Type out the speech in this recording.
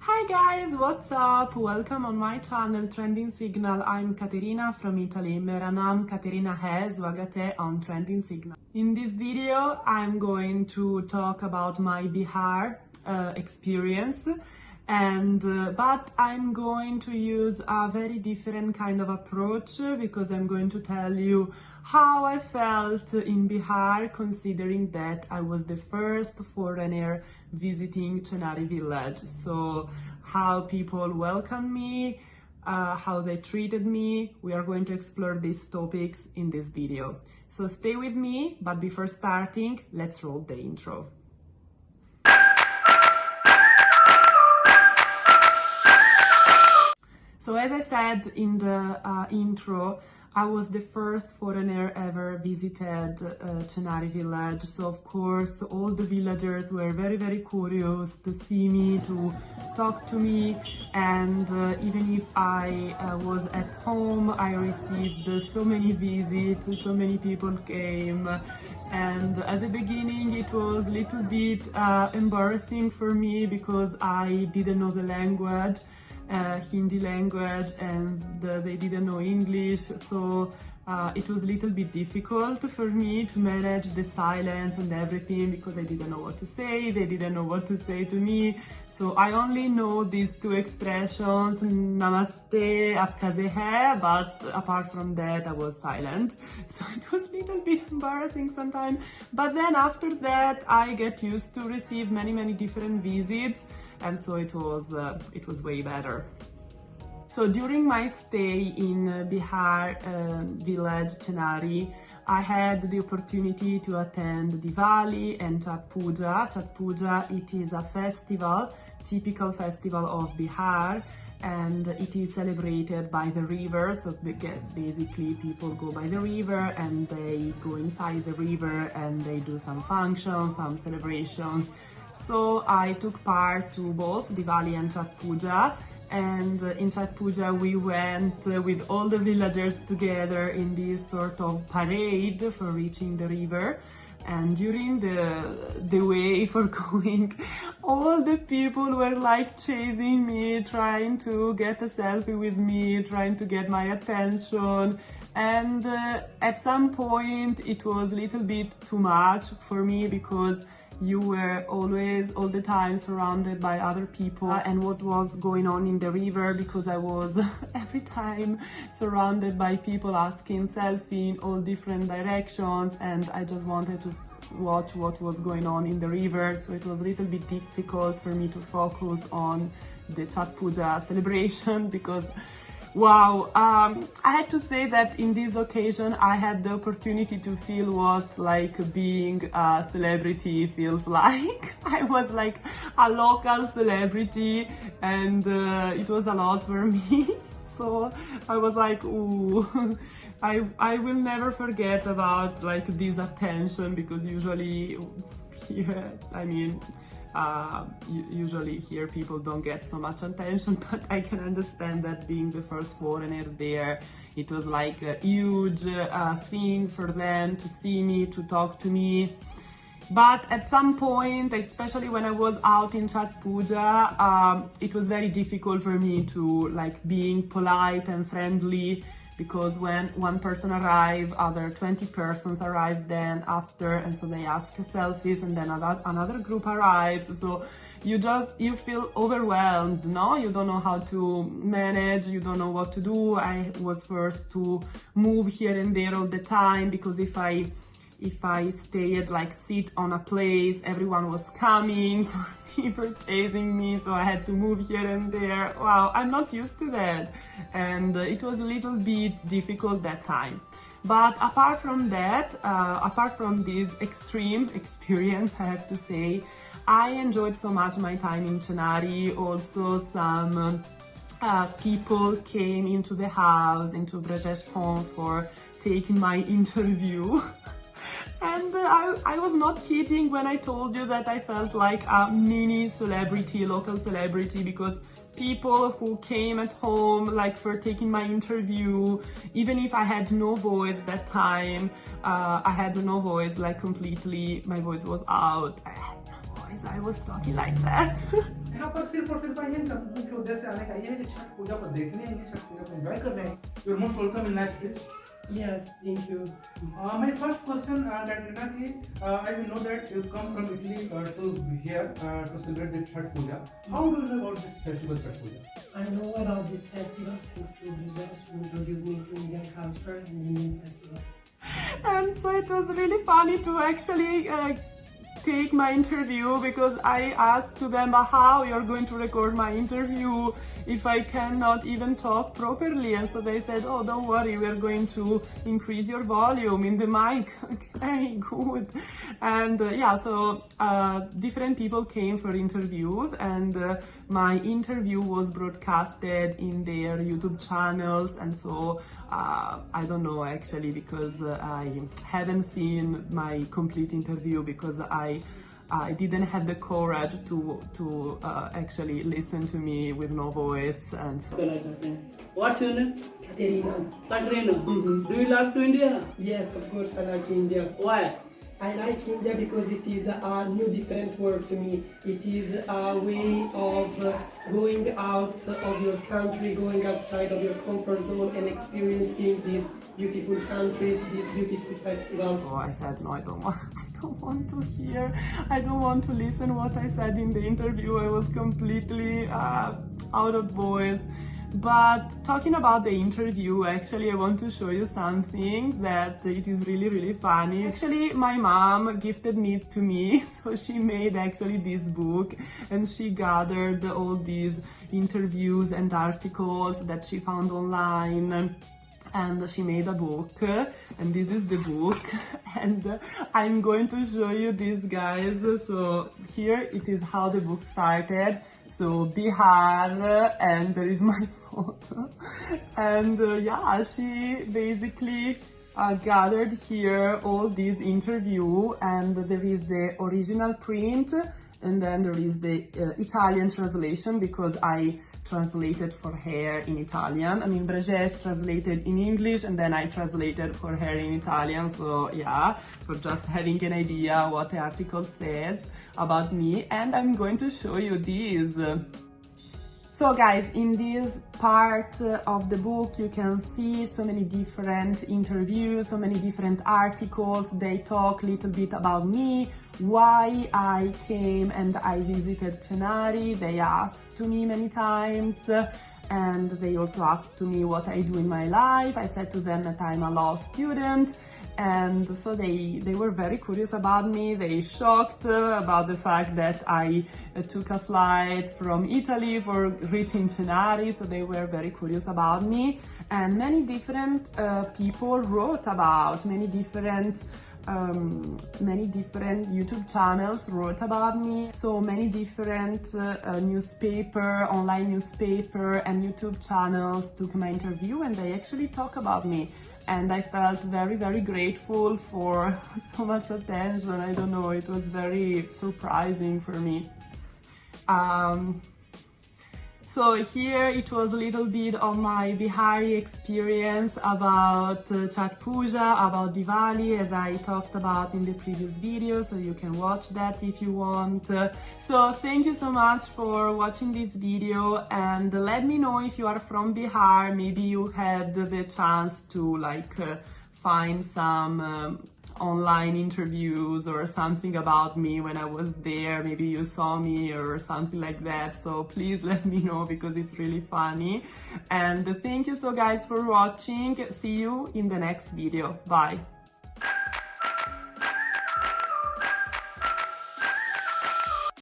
Hi guys, what's up? Welcome on my channel Trending Signal. I'm Caterina from Italy. मेरा नाम Caterina है, स्वागत है on Trending Signal. In this video, I'm going to talk about my Bihar experience, but I'm going to use a very different kind of approach because I'm going to tell you how I felt in Bihar, considering that I was the first foreigner visiting Chenari village. So how people welcomed me, how they treated me. We are going to explore these topics in this video. So stay with me, but before starting, let's roll the intro. So as I said in the intro, I was the first foreigner ever visited Chenari village. So of course, all the villagers were very, very curious to see me, to talk to me. And even if I was at home, I received so many visits, so many people came. And at the beginning, it was a little bit embarrassing for me because I didn't know the language. Hindi language, and they didn't know English, so it was a little bit difficult for me to manage the silence and everything because I didn't know what to say, they didn't know what to say to me. So I only know these two expressions, namaste, aapka kaise hai, but apart from that I was silent. So it was a little bit embarrassing sometimes, but then after that I get used to receive many different visits, and so it was way better. So during my stay in Bihar village Chenari, I had the opportunity to attend Diwali and chhathpuja. Chhathpuja, it is a festival, typical festival of Bihar, and it is celebrated by the river. So basically people go by the river and they go inside the river and they do some functions, some celebrations. So I took part to both Diwali and chhathpuja, and in chhathpuja we went with all the villagers together in this sort of parade for reaching the river. And during the way for going, all the people were like chasing me, trying to get a selfie with me, trying to get my attention. And at some point it was a little bit too much for me because you were always, all the time, surrounded by other people and what was going on in the river, because I was every time surrounded by people asking selfie in all different directions, and I just wanted to watch what was going on in the river. So it was a little bit difficult for me to focus on the chhathpuja celebration because wow, I had to say that in this occasion I had the opportunity to feel what like being a celebrity feels like. I was like a local celebrity, and it was a lot for me. So I was like, ooh, I will never forget about like this attention, because usually here, I mean, usually here people don't get so much attention, but I can understand that being the first foreigner there, it was like a huge thing for them to see me, to talk to me. But at some point, especially when I was out in chhathpuja, it was very difficult for me to like being polite and friendly, because when one person arrived, other 20 persons arrived then after, and so they ask selfies, and then another group arrives. So you feel overwhelmed, no? You don't know how to manage, you don't know what to do. I was forced to move here and there all the time, because if I stayed like sit on a place, everyone was coming for chasing me, so I had to move here and there. Wow, I'm not used to that, and it was a little bit difficult that time. But apart from that, apart from this extreme experience, I have to say, I enjoyed so much my time in Chenari. Also, some people came into the house, into Brajesh home, for taking my interview. And I was not kidding when I told you that I felt like a mini celebrity, local celebrity, because people who came at home like for taking my interview, even if I had no voice that time, I had no voice, like completely, my voice was out. I had no guys, I was talking like that. यहाँ पर सिर्फ और सिर्फ आइए चहाथपुजा के उद्देश्य से आने का ये है कि छठ पूजा को देखने आएंगे, छठ पूजा को एंजॉय करने आएंगे. You're most welcome in next day. Yes, thank you. My first question, Katrina, I know that you come from Italy to here to celebrate the Chhath Puja. How do you know about this festival, Chhath Puja? I know about this festival thanks to Bihar, who introduced me to Indian culture and Indian festivals. And so it was really funny to actually take my interview, because I asked to them how you're going to record my interview if I cannot even talk properly, and so they said, oh, don't worry, we're going to increase your volume in the mic. Okay, good. And yeah, so different people came for interviews, and my interview was broadcasted in their YouTube channels, and so I don't know actually, because I haven't seen my complete interview because I didn't have the courage to actually listen to me with no voice, and so. What's your name? Katerina. Katerina. Do you like to India? Yes, of course I like India. Why? I like India because it is a new different world to me. It is a way of going out of your country, going outside of your comfort zone and experiencing these beautiful countries, these beautiful festivals. Oh, I said no, I don't want to hear, I don't want to listen what I said in the interview. I was completely out of voice. But talking about the interview, actually I want to show you something that it is really funny. Actually my mom gifted it to me, so she made actually this book, and she gathered all these interviews and articles that she found online, and she made a book, and this is the book. And I'm going to show you this, guys. So here it is how the book started. So Bihar, and there is my photo, and yeah, she basically gathered here all these interviews, and there is the original print, and then there is the Italian translation, because I translated for her in Italian. I mean, Brajesh translated in English, and then I translated for her in Italian. So yeah, for just having an idea what the article said about me. And I'm going to show you these. So guys, in this part of the book you can see so many different interviews, so many different articles. They talk a little bit about me, why I came and I visited Chenari. They asked to me many times, and they also asked to me what I do in my life. I said to them that I'm a law student, and so they were very curious about me. They shocked about the fact that I took a flight from Italy for reaching Chenari, so they were very curious about me. And many different people wrote about, many different YouTube channels wrote about me. So many different newspaper, online newspaper and YouTube channels took my interview, and they actually talk about me. And I felt very grateful for so much attention. I don't know, it was very surprising for me. So here it was a little bit of my Bihari experience about chhathpuja, about Diwali, as I talked about in the previous video, so you can watch that if you want. So thank you so much for watching this video, and let me know if you are from Bihar. Maybe you had the chance to find some online interviews or something about me when I was there. Maybe you saw me or something like that, so please let me know, because it's really funny. And thank you so guys for watching. See you in the next video. Bye.